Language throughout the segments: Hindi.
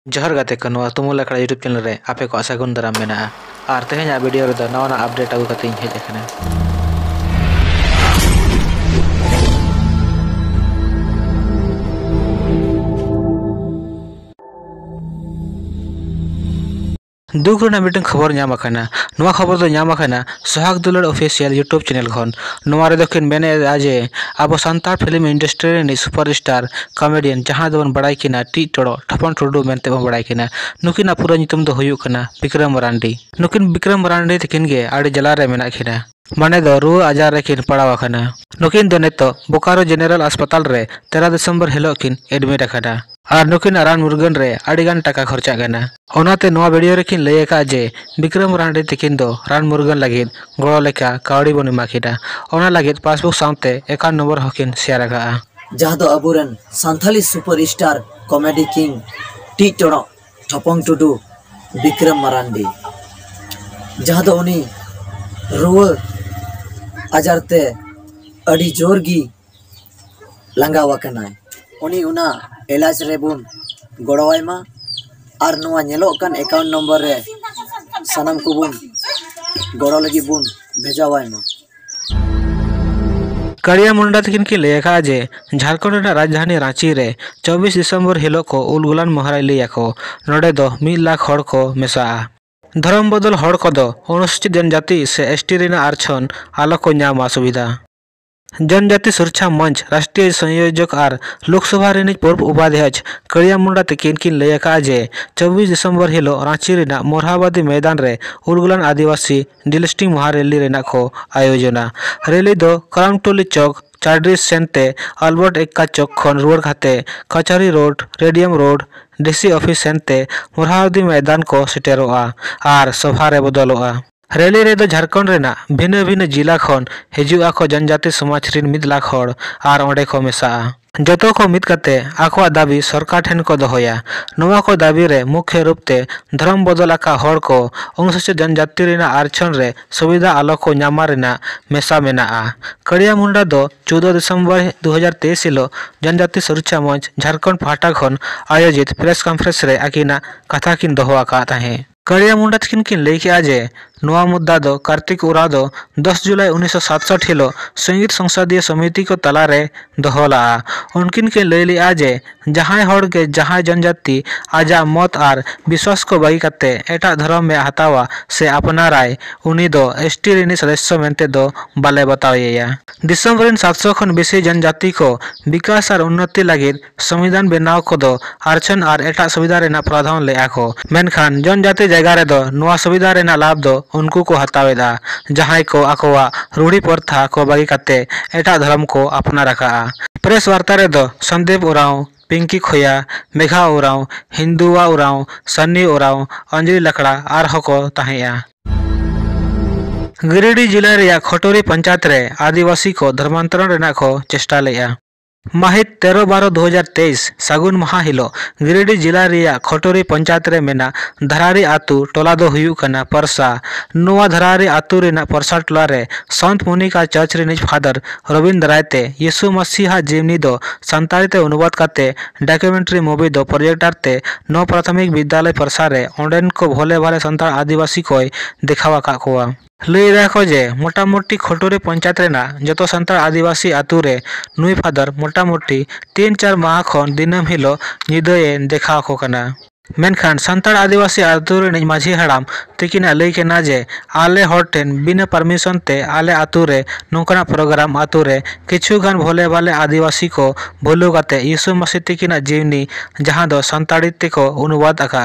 जोहर गाते को नवा तुमुल अखड़ा यूट्यूब चैनल रे आपे को सागुन दाराम मेना और तेहें वीडियो रे नवा अपडेट आगु कते हेज अकना। दुख रना मिटन खबर नाम अकना नवा खबर दो नाम अकना सोहाग दुलार ऑफिशियल यूट्यूब चैनल खन नवा रे दखिन मेने आजे अब सांतार फिल्म इंडस्ट्री रे सुपरस्टार कॉमेडियन जहां दोन बड़ाई किना टी टोड़ो ठपन टुडू मेनते बन बड़ाई किना नुकिना पूरा नितुम दो हुयु कना विक्रम मरांडी नुकिन विक्रम मरांडी तकिन गे आड़ी जला रे मेना खिना माने दो रुआ आजार रे किन पड़ाव अकना नुकिन दो नेतो बोकारो जनरल अस्पताल रे 13 दिसंबर हिलो किन एडमिट अकना और नुकिन रान मुर्गन रे आड़ीगान टाका खर्चा गना ओनाते नवा वीडियो रे किन लय का जे विक्रम मरांडी तकिन दो रान मुर्गन लागिन गड़ो लेका कावड़ी बन माखिना ओना लागिन पासबुक साउते एकाउंट नंबर हकिन शेयर आगा जहां दो अबुरन सांथाली सुपरस्टार कॉमेडी किंग टी टोड़ो ठपंग टुडू विक्रम मरांडी जहां दो उनी रुआ आजारते अड़ी जोरगी लंगा वकनाय उनी उना इलाज रेबुन गड़वायमा और नुआ नेलो कान अकाउंट नंबर रे सनम कुबुन गड़ो लगी बुन भेजावायमा। कड़िया मुंडा तकिन की लेखा जे झारखंड राजधानी रांची रे 24 दिसंबर हिलो को उलगुलान महाराय लियाको नोडे दो 1 लाख हड़ को मेसा धर्म बदल हड़ को दो अनुसूचित जनजाति से एसटी रेना आरक्षण आलो को नामा सुविधा जनजाति सुरक्षा मंच राष्ट्रीय संयोजक और लोकसभा रेनिज पूर्व उपाध्यक्ष कड़िया मुंडा तकिन की लेखा जे 24 दिसंबर हिलो रांची रेना मोरहाबादी मैदान रे उलगुलान आदिवासी डिलिस्टिंग महारैली रेना को आयोजना रैली दो करामटोली चौक चार्डी सेंते अल्बर्ट एक्का चौक खन रुआर खाते Kachahari road radium road DC office सेंते मोरहाबादी मैदान को सेटेरोआ और सभा रे बदलोआ रैली रे दो झारखंड रेना भिन्न भिन्न जिला खन हिजुआ को जनजाति समाज रिन 1 लाख हड़ और ओंडे को मेसा जतो को मित कते आखवा दाबी सरकार ठेन को दोहया नवा को दाबी रे मुख्य रूपते धर्म बदल आका हड़ को अनुसूचित जनजाति रेना आरक्षण रे सुविधा आलो को नामा रेना मेसा मेना कड़िया मुंडा दो 14 दिसंबर 2023 हिलो जनजाति सुरक्षा मंच झारखंड फाटा खन आयोजित प्रेस कॉन्फ्रेंस रे आकिना कथा किन दोहो आका ताहे कड़िया मुंडा तकिन किन लई के आजे नवा मुद्दा दो कार्तिक उरा दो 10 जुलाई 1967 हिलो संयुक्त संसदीय समिति को तला रे दोहला उनकिन के लई ली आजे जहां हड़ के जहां जनजाति आजा मत और विश्वास को बागी कते एटा धर्म में हतावा से अपनाराय उनी दो एसटी रेनी सदस्य मेनते दो बाले बतावया दिसंबर 700 खन बेसी जनजाति को विकास और उन्नति लगी संविधान बनाव को दो आरक्षण और एटा सुविधा रेना प्रावधान ले आको मेनखान जनजाति जगह रे दो नवा सुविधा रेना लाभ दो उनको को हतावेदा जहां को अकोवा रूढ़ी प्रथा को बागी कते एटा धर्म को अपना रखा प्रेस वार्ता रे दो संदीप उराव पिंकी खोया मेघा उराव हिंदुआ उराव सन्नी उराव अंजलि लकड़ा और हको ताहेया गिरिडीह जिला रे खटोरी पंचायत रे आदिवासी को धर्मांतरण रेना को चेष्टा लेया माहित 13/12/2023 सागुन महा हिलो गिरिडीह जिला रिया खटोरी पंचायत रे मेना धरारी आतु टोला दो हुयु कना परसा नोवा धरारी आतु रेना परसा टोला रे संत मोनिका चर्च रेनिज फादर रविंद्र रायते यीशु मसीहा जीवनी दो संताली ते अनुवाद काते डॉक्यूमेंट्री मूवी दो प्रोजेक्टर ते नौ प्राथमिक विद्यालय परसा रे ओंडेन को भोले भाले संताल आदिवासी को देखावा का कोआ लई रखो जे मोटामोटी खटोरी पंचायत रेना जतो संताल आदिवासी आतु रे नुई फादर मोटामोटी 3-4 माह खन दिनम हिलो निदये देखा को कना मेनखान संताल आदिवासी आतु रे माझी हड़ाम तकिना लई के ना जे आले हॉटेन बिना परमिशन ते आले आतु रे नोकना प्रोग्राम आतु रे किछु गान भोले भाले आदिवासी को भोलु काते यीशु मसीह तकिना जीवनी जहां दो संताली ते को अनुवाद आका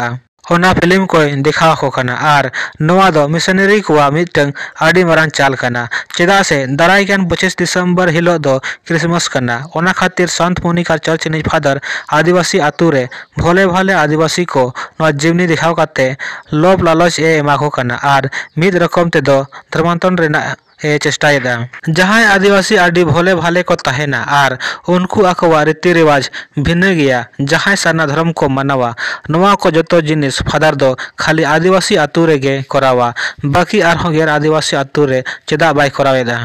ओना फिल्म को देखा को कना और नवा दो मिशनरी को मिटंग आडी मरान चाल कना चेदा से दाराई कान 25 दिसंबर हिलो दो क्रिसमस कना ओना खातिर संत मोनिका चर्च निज फादर आदिवासी आतु रे भोले भाले आदिवासी को नवा जीवनी दिखाव काते लोभ लालच एमा को कना और मिद रकम ते दो धर्मांतरण रेना चेष्टायेदा जहां आदिवासी आडी भोले भाले को तहेना और उनको आकवा रीति रिवाज भिन्न गया जहां साना धर्म को मानवा नवा को जतो जिनिस फादर दो खाली आदिवासी आतु रे गे करावा बाकी आर गैर आदिवासी आतु रे चेदा बाय करावेदा।